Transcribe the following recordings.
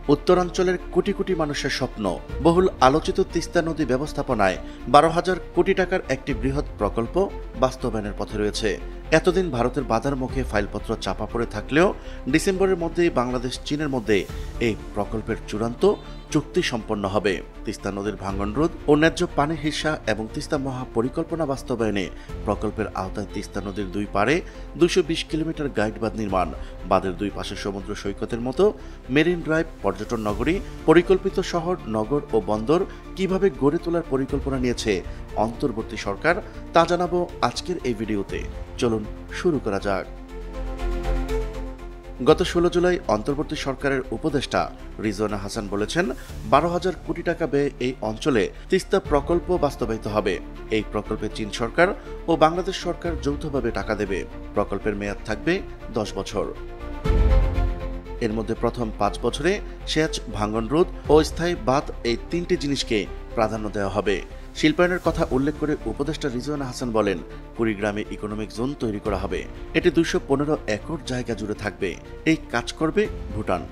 উত্তরাঞ্চলের কোটি কোটি মানুষের স্বপ্ন। বহুল আলোচিত তিস্তা নদী ব্যবস্থাপনায় 12,000 কোটি টাকার একটি বৃহৎ প্রকল্প বাস্তবায়নের পথে রয়েছে। এতদিন ভারতের বাধার মুখে ফাইলপত্র চাপা পড়ে থাকলেও ডিসেম্বরের মধ্যেই বাংলাদেশ চীনের মধ্যে এই প্রকল্পের চূড়ান্ত চুক্তি সম্পন্ন হবে। তিস্তা নদীর ভাঙন রোধ ও ন্যায্য পানির হিস্যা এবং তিস্তা মহাপরিকল্পনা বাস্তবায়নে প্রকল্পের আওতায় তিস্তা নদীর দুই পাড়ে 220 কিলোমিটার গাইড বাঁধ নির্মাণ, বাঁধের দুই পাশে সমুদ্র সৈকতের মতো মেরিন ড্রাইভ, পর্যটন নগরী, পরিকল্পিত শহর, নগর ও বন্দর কিভাবে গড়ে তোলার পরিকল্পনা নিয়েছে অন্তর্বর্তী সরকার তা জানাবো আজকের এই ভিডিওতে। চলুন শুরু করা যাক। গত 16 জুলাই অন্তর্বর্তী সরকারের উপদেষ্টা রিজওয়ানা হাসান বলেছেন, 12,000 কোটি টাকা ব্যয়ে এই অঞ্চলে তিস্তা প্রকল্প বাস্তবায়িত হবে। এই প্রকল্পে চীন সরকার ও বাংলাদেশ সরকার যৌথভাবে টাকা দেবে। প্রকল্পের মেয়াদ থাকবে 10 বছর। এর মধ্যে প্রথম 5 বছরে সেচ, ভাঙন রোধ ও স্থায়ী বাঁধ এই তিনটি জিনিসকে প্রাধান্য দেওয়া হবে। শিল্পায়নের কথা উল্লেখ করে উপদেষ্টা রিজওয়ানা হাসান বলেন, কুড়িগ্রামে ইকোনমিক জোন তৈরি করা হবে। এটি 215 একর জায়গা জুড়ে থাকবে। এই কাজ করবে ভুটান।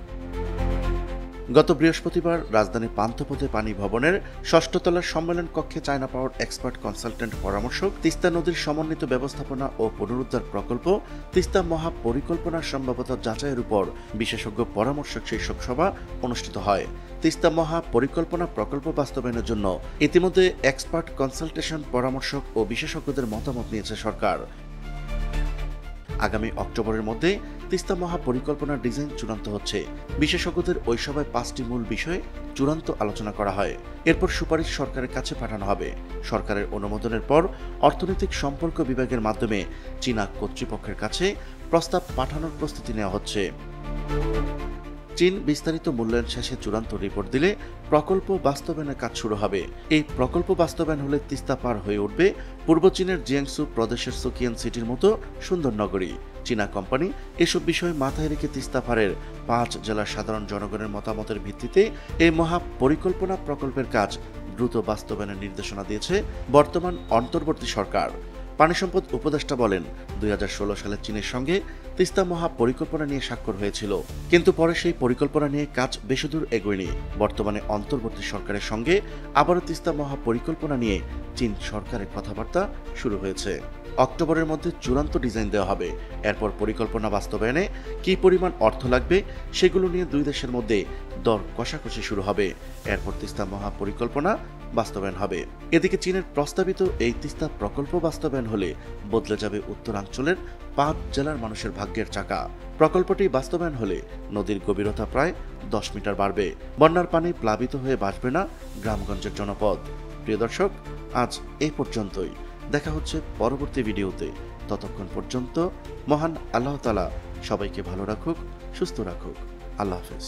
গত বৃহস্পতিবার রাজধানী পান্থপথে পানি ভবনের 6ষ্ঠ তলার সম্মেলন কক্ষে চায়না পাওয়ার এক্সপার্ট কনসালটেন্ট পরামর্শক তিস্তা নদীর সমন্বিত ব্যবস্থাপনা ও পুনরুদ্ধার প্রকল্প তিস্তা মহাপরিকল্পনার সম্ভাব্যতা যাচাইয়ের উপর বিশেষজ্ঞ পরামর্শক শীর্ষক সভা অনুষ্ঠিত হয়। তিস্তা মহাপরিকল্পনা প্রকল্প বাস্তবায়নের জন্য ইতিমধ্যে এক্সপার্ট কনসালটেশন পরামর্শক ও বিশেষজ্ঞদের মতামত নিয়েছে সরকার। আগামী অক্টোবরের মধ্যে তিস্তা মহাপরিকল্পনার ডিজাইন চূড়ান্ত হচ্ছে। বিশেষজ্ঞদের ওই সভায় 5টি মূল বিষয়ে চূড়ান্ত আলোচনা করা হয়। এরপর সুপারিশ সরকারের কাছে পাঠানো হবে। সরকারের অনুমোদনের পর অর্থনৈতিক সম্পর্ক বিভাগের মাধ্যমে চীনা কর্তৃপক্ষের কাছে প্রস্তাব পাঠানোর প্রস্তুতি নেওয়া হচ্ছে। চীন বিস্তারিত মূল্যায়ন শেষে চূড়ান্ত রিপোর্ট দিলে প্রকল্প বাস্তবায়নের কাজ শুরু হবে। এই প্রকল্প বাস্তবায়ন হলে তিস্তা পার হয়ে উঠবে পূর্ব চীনের জিয়াংসু প্রদেশের সুকিয়ান সিটির মতো সুন্দর নগরী। চীনা কোম্পানি এসব বিষয় মাথায় রেখে তিস্তা পারের 5 জেলার সাধারণ জনগণের মতামতের ভিত্তিতে এই মহাপরিকল্পনা প্রকল্পের কাজ দ্রুত বাস্তবায়নের নির্দেশনা দিয়েছে বর্তমান অন্তর্বর্তী সরকার। পানি সম্পদ উপদেষ্টা বলেন, 2016 সালে চীনের সঙ্গে তিস্তা মহাপরিকল্পনা নিয়ে স্বাক্ষর হয়েছিল, কিন্তু পরে সেই পরিকল্পনা নিয়ে কাজ বেশিদূর এগোয়নি। বর্তমানে অন্তর্বর্তী সরকারের সঙ্গে আবারও তিস্তা মহাপরিকল্পনা নিয়ে চীন সরকারের কথাবার্তা শুরু হয়েছে। অক্টোবরের মধ্যে চূড়ান্ত ডিজাইন দেওয়া হবে। এরপর পরিকল্পনা বাস্তবায়নে কী পরিমাণ অর্থ লাগবে সেগুলো নিয়ে দুই দেশের মধ্যে দর কষাকষি শুরু হবে। এরপর তিস্তা মহাপরিকল্পনা বাস্তবায়ন হবে। এদিকে চীনের প্রস্তাবিত এই তিস্তা প্রকল্প বাস্তবায়ন হলে বদলে যাবে উত্তরাঞ্চলের 5 জেলার মানুষের ভাগ্যের চাকা। প্রকল্পটি বাস্তবায়ন হলে নদীর গভীরতা প্রায় 10 মিটার বাড়বে। বন্যার পানি প্লাবিত হয়ে ভাসবে না গ্রামগঞ্জের জনপদ। প্রিয় দর্শক, আজ এই পর্যন্তই। দেখা হচ্ছে পরবর্তী ভিডিওতে। ততক্ষণ পর্যন্ত মহান আল্লাহ তাআলা সবাইকে ভালো রাখুক, সুস্থ রাখুক। আল্লাহ হাফেজ।